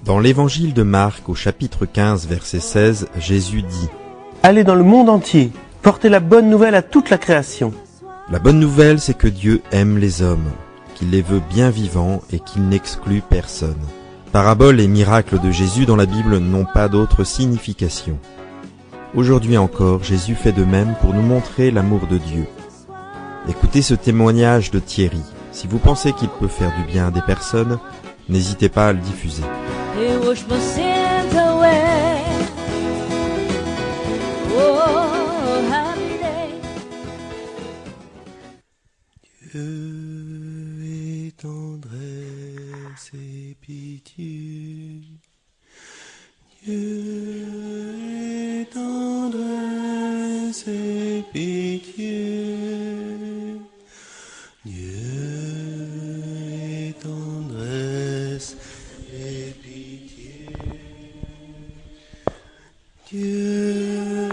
Dans l'évangile de Marc, au chapitre 15, verset 16, Jésus dit « Allez dans le monde entier, portez la bonne nouvelle à toute la création. » La bonne nouvelle, c'est que Dieu aime les hommes, qu'il les veut bien vivants et qu'il n'exclut personne. Paraboles et miracles de Jésus dans la Bible n'ont pas d'autre signification. Aujourd'hui encore, Jésus fait de même pour nous montrer l'amour de Dieu. Écoutez ce témoignage de Thierry. Si vous pensez qu'il peut faire du bien à des personnes, n'hésitez pas à le diffuser. Dieu est tendresse et pitié. Dieu est tendresse et pitié. Dieu est tendresse et pitié. Dieu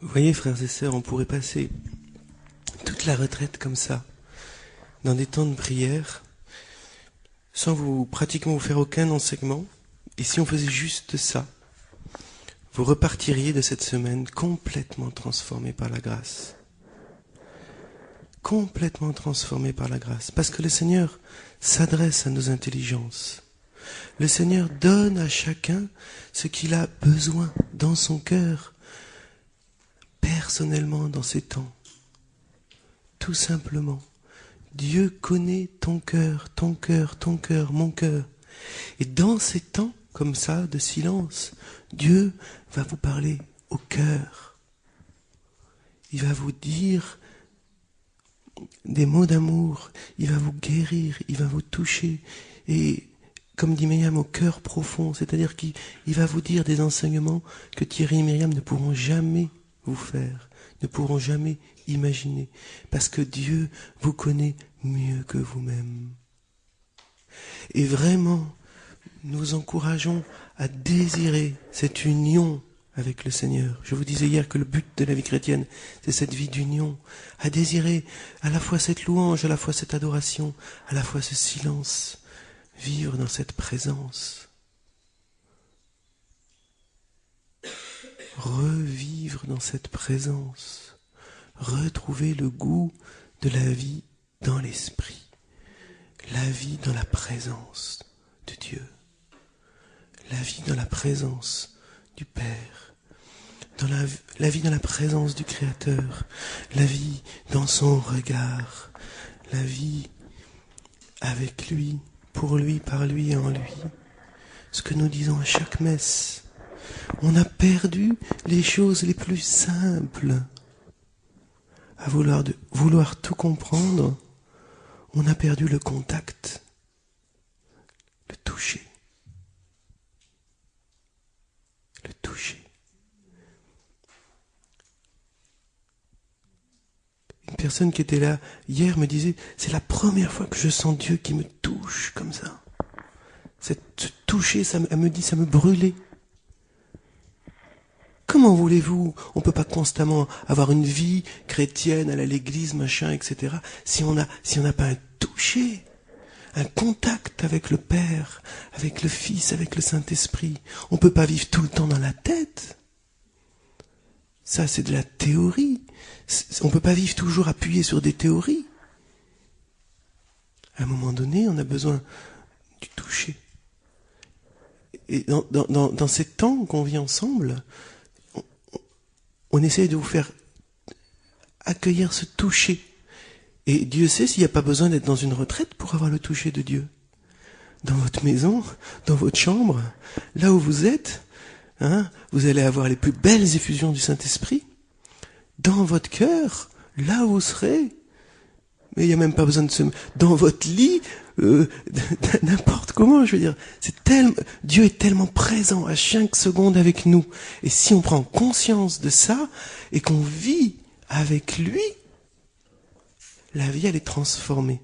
Vous voyez, frères et sœurs, on pourrait passer toute la retraite comme ça, dans des temps de prière, sans pratiquement vous faire aucun enseignement. Et si on faisait juste ça, vous repartiriez de cette semaine complètement transformé par la grâce. Complètement transformé par la grâce. Parce que le Seigneur s'adresse à nos intelligences. Le Seigneur donne à chacun ce qu'il a besoin dans son cœur, personnellement dans ces temps. Tout simplement. Dieu connaît ton cœur, mon cœur. Et dans ces temps comme ça, de silence, Dieu va vous parler au cœur. Il va vous dire des mots d'amour, il va vous guérir, il va vous toucher. Et comme dit Myriam, au cœur profond, c'est-à-dire qu'il va vous dire des enseignements que Thierry et Myriam ne pourront jamais vous faire, ne pourront jamais imaginer, parce que Dieu vous connaît mieux que vous-même. Et vraiment, nous encourageons à désirer cette union avec le Seigneur. Je vous disais hier que le but de la vie chrétienne, c'est cette vie d'union, à désirer à la fois cette louange, à la fois cette adoration, à la fois ce silence, vivre dans cette présence. Revivre dans cette présence, retrouver le goût de la vie dans l'esprit, la vie dans la présence de Dieu, la vie dans la présence du Père, dans la vie dans la présence du Créateur, la vie dans son regard, la vie avec lui, pour lui, par lui et en lui. Ce que nous disons à chaque messe. On a perdu les choses les plus simples. À vouloir tout comprendre, on a perdu le contact, le toucher. Le toucher. Une personne qui était là hier me disait, c'est la première fois que je sens Dieu qui me touche comme ça. Ce toucher, elle me dit, ça me brûlait. Comment voulez-vous, on peut pas constamment avoir une vie chrétienne, aller à l'église, machin, etc., si on n'a pas un toucher, un contact avec le Père, avec le Fils, avec le Saint-Esprit. On peut pas vivre tout le temps dans la tête. Ça, c'est de la théorie. On peut pas vivre toujours appuyé sur des théories. À un moment donné, on a besoin du toucher. Et dans ces temps qu'on vit ensemble, on essaye de vous faire accueillir ce toucher. Et Dieu sait s'il n'y a pas besoin d'être dans une retraite pour avoir le toucher de Dieu. Dans votre maison, dans votre chambre, là où vous êtes, vous allez avoir les plus belles effusions du Saint-Esprit. Dans votre cœur, là où vous serez. Mais il n'y a même pas besoin de se... Dans votre lit, n'importe comment, je veux dire. Dieu est tellement présent à chaque seconde avec nous. Et si on prend conscience de ça, et qu'on vit avec lui, la vie, elle est transformée.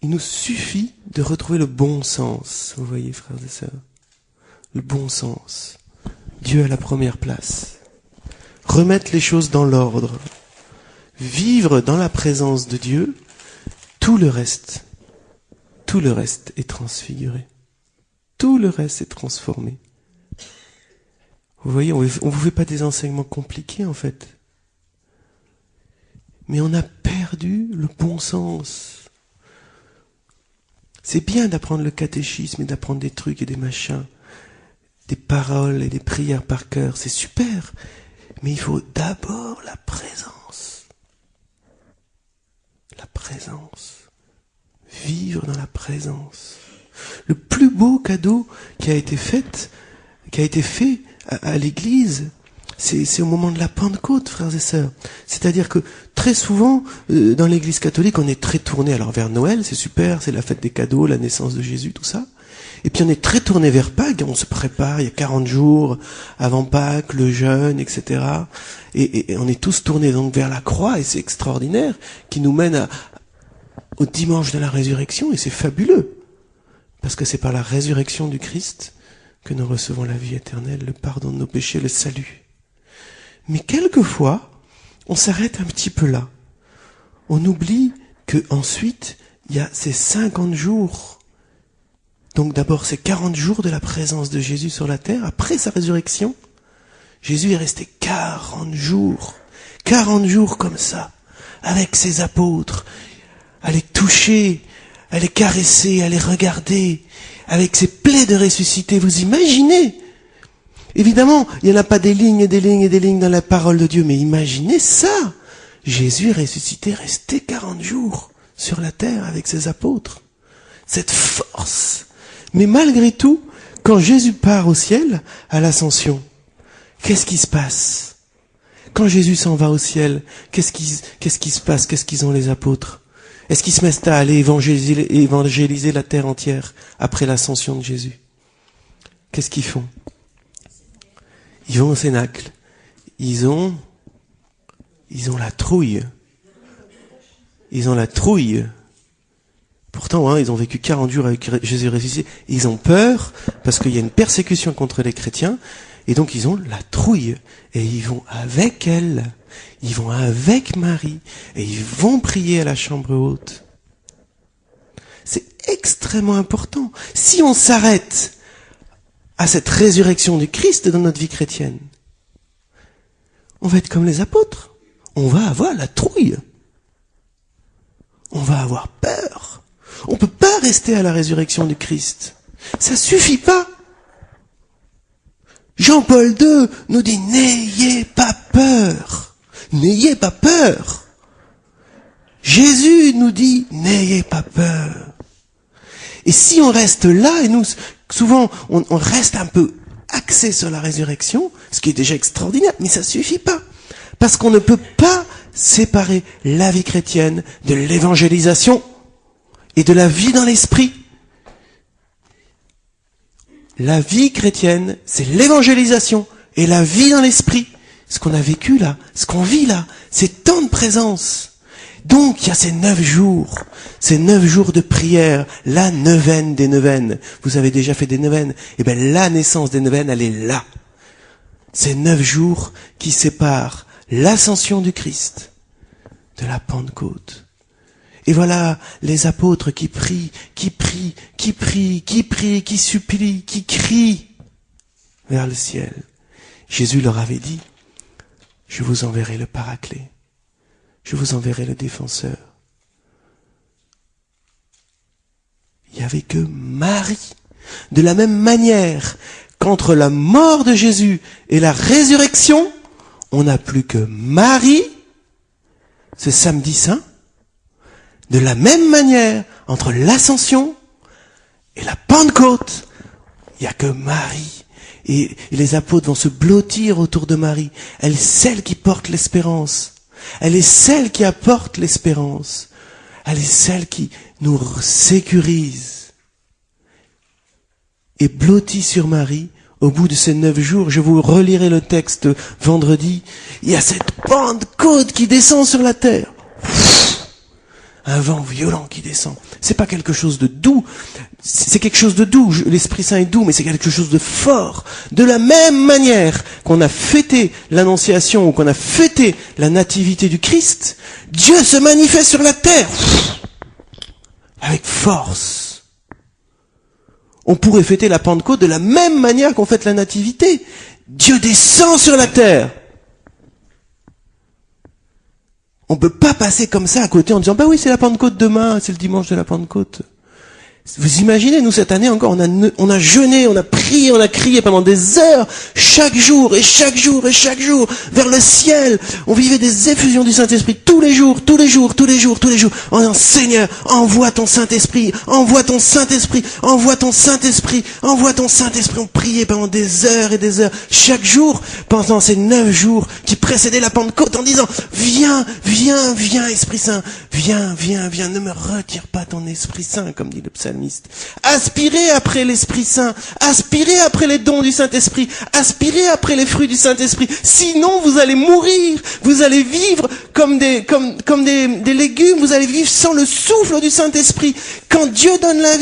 Il nous suffit de retrouver le bon sens, vous voyez, frères et sœurs. Le bon sens. Dieu à la première place. Remettre les choses dans l'ordre. Vivre dans la présence de Dieu, tout le reste est transfiguré. Tout le reste est transformé. Vous voyez, on vous fait pas des enseignements compliqués, en fait. Mais on a perdu le bon sens. C'est bien d'apprendre le catéchisme et d'apprendre des trucs et des machins, des paroles et des prières par cœur, c'est super. Mais il faut d'abord la présence. La présence. Vivre dans la présence. Le plus beau cadeau qui a été fait à l'Église, c'est au moment de la Pentecôte, frères et sœurs. C'est-à-dire que très souvent, dans l'Église catholique, on est très tourné alors vers Noël, c'est super, c'est la fête des cadeaux, la naissance de Jésus, tout ça. Et puis on est très tourné vers Pâques, on se prépare, il y a 40 jours avant Pâques, le jeûne, etc. Et on est tous tournés donc vers la croix, et c'est extraordinaire, qui nous mène au dimanche de la résurrection, et c'est fabuleux. Parce que c'est par la résurrection du Christ que nous recevons la vie éternelle, le pardon de nos péchés, le salut. Mais quelquefois, on s'arrête un petit peu là. On oublie que ensuite il y a ces 50 jours. Donc d'abord ces 40 jours de la présence de Jésus sur la terre, après sa résurrection. Jésus est resté 40 jours comme ça, avec ses apôtres, à les toucher, à les caresser, à les regarder, avec ses plaies de ressuscité. Vous imaginez? Évidemment, il n'y en a pas des lignes et des lignes et des lignes dans la parole de Dieu, mais imaginez ça. Jésus ressuscité, resté 40 jours sur la terre avec ses apôtres. Cette force. Mais malgré tout, quand Jésus part au ciel, à l'ascension, qu'est-ce qui se passe? Quand Jésus s'en va au ciel, qu'est-ce qui se passe? Qu'est-ce qu'ils ont les apôtres? Est-ce qu'ils se mettent à aller évangéliser la terre entière après l'ascension de Jésus? Qu'est-ce qu'ils font? Ils vont au Cénacle. Ils ont la trouille. Ils ont la trouille. Pourtant, ils ont vécu 40 jours avec Jésus ressuscité. Ils ont peur parce qu'il y a une persécution contre les chrétiens. Et donc, ils ont la trouille. Et ils vont avec elle. Ils vont avec Marie. Et ils vont prier à la chambre haute. C'est extrêmement important. Si on s'arrête à cette résurrection du Christ dans notre vie chrétienne, on va être comme les apôtres. On va avoir la trouille. On va avoir peur. On ne peut pas rester à la résurrection du Christ. Ça suffit pas. Jean-Paul II nous dit, n'ayez pas peur. N'ayez pas peur. Jésus nous dit, n'ayez pas peur. Et si on reste là, et nous, souvent, on reste un peu axé sur la résurrection, ce qui est déjà extraordinaire, mais ça suffit pas. Parce qu'on ne peut pas séparer la vie chrétienne de l'évangélisation et de la vie dans l'esprit. La vie chrétienne, c'est l'évangélisation et la vie dans l'esprit. Ce qu'on a vécu là, ce qu'on vit là, c'est tant de présence. Donc, il y a ces 9 jours de prière, la neuvaine des neuvaines. Vous avez déjà fait des neuvaines. Eh bien, la naissance des neuvaines, elle est là. Ces 9 jours qui séparent l'ascension du Christ de la Pentecôte. Et voilà les apôtres qui prient, qui supplient, qui crient vers le ciel. Jésus leur avait dit, je vous enverrai le Paraclet, je vous enverrai le Défenseur. Il n'y avait que Marie. De la même manière qu'entre la mort de Jésus et la résurrection, on n'a plus que Marie, ce samedi saint. De la même manière, entre l'Ascension et la Pentecôte, il n'y a que Marie. Et les apôtres vont se blottir autour de Marie. Elle est celle qui porte l'espérance. Elle est celle qui apporte l'espérance. Elle est celle qui nous sécurise. Et blotti sur Marie, au bout de ces 9 jours, je vous relirai le texte vendredi, il y a cette Pentecôte qui descend sur la terre. Un vent violent qui descend. C'est pas quelque chose de doux. C'est quelque chose de doux. L'Esprit Saint est doux, mais c'est quelque chose de fort. De la même manière qu'on a fêté l'Annonciation ou qu'on a fêté la Nativité du Christ, Dieu se manifeste sur la terre. Avec force. On pourrait fêter la Pentecôte de la même manière qu'on fête la Nativité. Dieu descend sur la terre. On peut pas passer comme ça à côté en disant, bah oui, c'est la Pentecôte demain, c'est le dimanche de la Pentecôte. Vous imaginez, nous, cette année encore, on a jeûné, on a prié, on a crié pendant des heures, chaque jour, et chaque jour, et chaque jour, vers le ciel. On vivait des effusions du Saint-Esprit tous les jours, tous les jours, tous les jours, tous les jours. En disant, Seigneur, envoie ton Saint-Esprit, envoie ton Saint-Esprit, envoie ton Saint-Esprit, envoie ton Saint-Esprit. On priait pendant des heures et des heures, chaque jour, pendant ces 9 jours qui précédaient la Pentecôte, en disant, viens, viens, viens, Esprit Saint, viens, viens, viens, ne me retire pas ton Esprit Saint, comme dit le psalmiste. Aspirez après l'Esprit Saint, aspirez après les dons du Saint-Esprit, aspirez après les fruits du Saint-Esprit. Sinon, vous allez mourir, vous allez vivre comme des légumes, vous allez vivre sans le souffle du Saint-Esprit. Quand Dieu donne la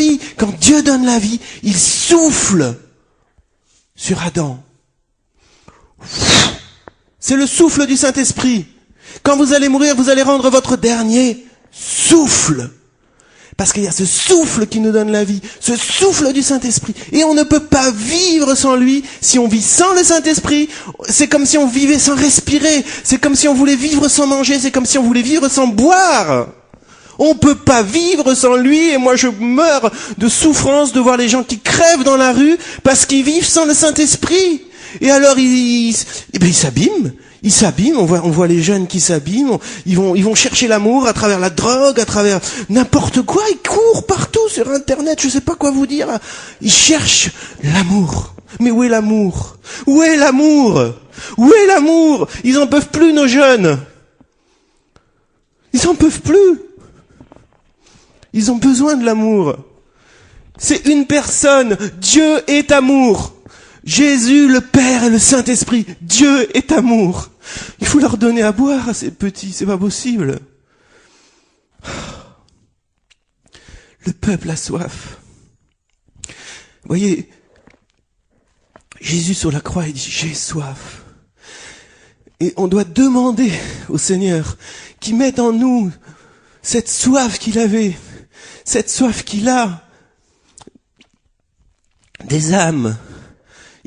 vie, il souffle sur Adam. C'est le souffle du Saint-Esprit. Quand vous allez mourir, vous allez rendre votre dernier souffle. Parce qu'il y a ce souffle qui nous donne la vie, ce souffle du Saint-Esprit. Et on ne peut pas vivre sans lui. Si on vit sans le Saint-Esprit, c'est comme si on vivait sans respirer. C'est comme si on voulait vivre sans manger. C'est comme si on voulait vivre sans boire. On peut pas vivre sans lui. Et moi, je meurs de souffrance de voir les gens qui crèvent dans la rue parce qu'ils vivent sans le Saint-Esprit. Et alors, ils s'abîment. Ils s'abîment, on voit les jeunes qui s'abîment, ils vont chercher l'amour à travers la drogue, à travers n'importe quoi, ils courent partout sur Internet, je sais pas quoi vous dire. Ils cherchent l'amour. Mais où est l'amour? Où est l'amour? Où est l'amour? Ils en peuvent plus, nos jeunes. Ils en peuvent plus. Ils ont besoin de l'amour. C'est une personne. Dieu est amour. Jésus, le Père et le Saint-Esprit, Dieu est amour. Il faut leur donner à boire à ces petits, c'est pas possible. Le peuple a soif. Vous voyez, Jésus sur la croix, il dit, j'ai soif. Et on doit demander au Seigneur qu'il mette en nous cette soif qu'il avait, cette soif qu'il a des âmes.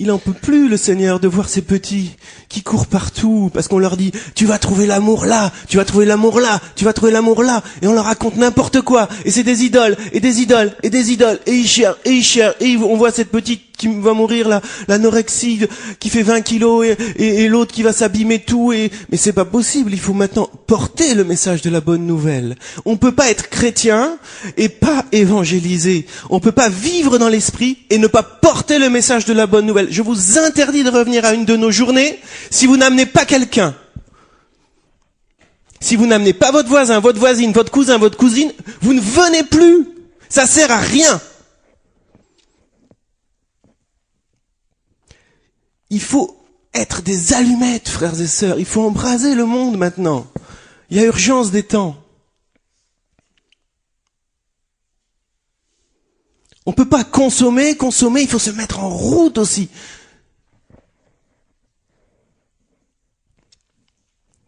Il en peut plus, le Seigneur, de voir ces petits qui courent partout, parce qu'on leur dit, tu vas trouver l'amour là, tu vas trouver l'amour là, tu vas trouver l'amour là, et on leur raconte n'importe quoi, et c'est des idoles, et des idoles, et des idoles, et ils cherchent, et on voit cette petite qui va mourir, l'anorexie, qui fait 20 kilos, et l'autre qui va s'abîmer tout, mais c'est pas possible, il faut maintenant porter le message de la bonne nouvelle. On peut pas être chrétien, et pas évangéliser. On peut pas vivre dans l'esprit, et ne pas porter le message de la bonne nouvelle. Je vous interdis de revenir à une de nos journées si vous n'amenez pas quelqu'un. Si vous n'amenez pas votre voisin, votre voisine, votre cousin, votre cousine, vous ne venez plus. Ça sert à rien. Il faut être des allumettes, frères et sœurs. Il faut embraser le monde maintenant. Il y a urgence des temps. On peut pas consommer, il faut se mettre en route aussi.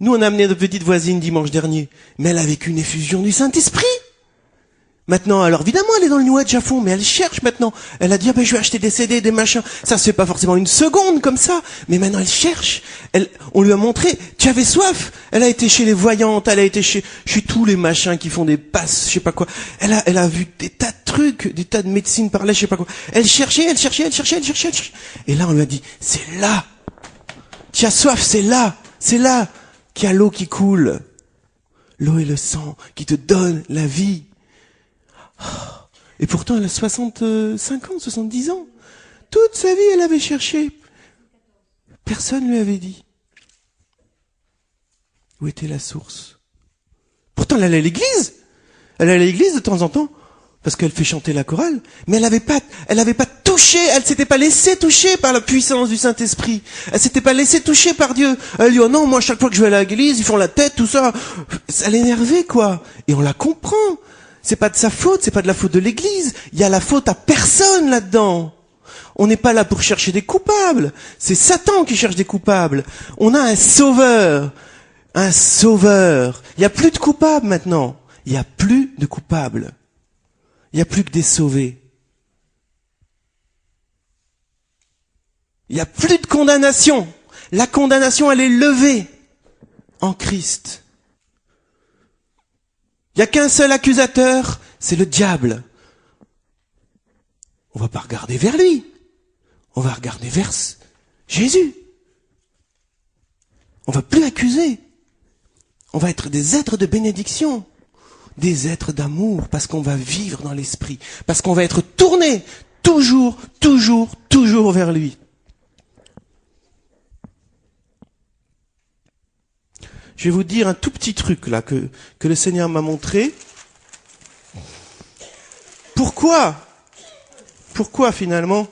Nous, on a amené notre petite voisine dimanche dernier, mais elle a vécu une effusion du Saint-Esprit. Maintenant, alors évidemment, elle est dans le New Age à fond, mais elle cherche maintenant. Elle a dit, je vais acheter des CD, des machins. Ça se fait pas forcément une seconde comme ça, mais maintenant elle cherche. On lui a montré, tu avais soif. Elle a été chez les voyantes, elle a été chez tous les machins qui font des passes, je sais pas quoi. Elle a vu des tas de trucs, des tas de médecine par là, je sais pas quoi. Elle cherchait. Et là, on lui a dit, c'est là. Tu as soif, c'est là qu'il y a l'eau qui coule. L'eau et le sang qui te donnent la vie. Et pourtant, elle a 65 ans, 70 ans. Toute sa vie, elle avait cherché. Personne ne lui avait dit. Où était la source? Pourtant, elle allait à l'église. Elle allait à l'église de temps en temps, parce qu'elle fait chanter la chorale. Mais elle avait pas touché, elle s'était pas laissée toucher par la puissance du Saint-Esprit. Elle s'était pas laissée toucher par Dieu. Elle dit, oh non, moi, chaque fois que je vais à l'église, ils font la tête, tout ça. Ça l'énervait, quoi. Et on la comprend. C'est pas de sa faute, c'est pas de la faute de l'église. Il y a la faute à personne là-dedans. On n'est pas là pour chercher des coupables. C'est Satan qui cherche des coupables. On a un sauveur. Un sauveur. Il n'y a plus de coupables maintenant. Il n'y a plus de coupables. Il n'y a plus que des sauvés. Il n'y a plus de condamnation. La condamnation, elle est levée en Christ. Il n'y a qu'un seul accusateur, c'est le diable. On va pas regarder vers lui. On va regarder vers Jésus. On va plus accuser. On va être des êtres de bénédiction, des êtres d'amour, parce qu'on va vivre dans l'esprit, parce qu'on va être tourné toujours vers lui. Je vais vous dire un tout petit truc là que le Seigneur m'a montré. Pourquoi finalement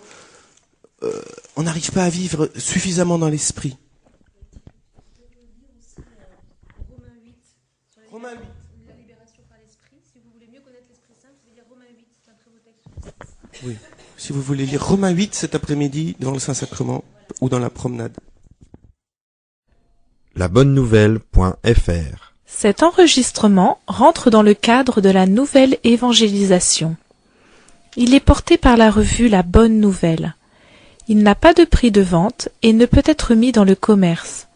on n'arrive pas à vivre suffisamment dans l'esprit? Romains 8. La libération par l'esprit. Si vous voulez mieux connaître l'Esprit Saint, vous pouvez lire Romains 8, c'est un très beau texte. Oui. Si vous voulez lire Romains 8 cet après-midi devant le Saint-Sacrement ou dans la promenade. labonne-nouvelle.fr. Cet enregistrement rentre dans le cadre de la nouvelle évangélisation. Il est porté par la revue La Bonne Nouvelle. Il n'a pas de prix de vente et ne peut être mis dans le commerce.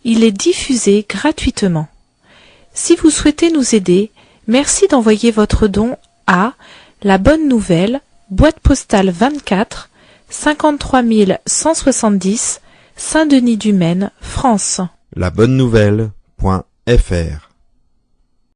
Il est diffusé gratuitement. Si vous souhaitez nous aider, merci d'envoyer votre don à La Bonne Nouvelle, boîte postale 24, 53 170, Saint-Denis-du-Maine, France. labonne-nouvelle.fr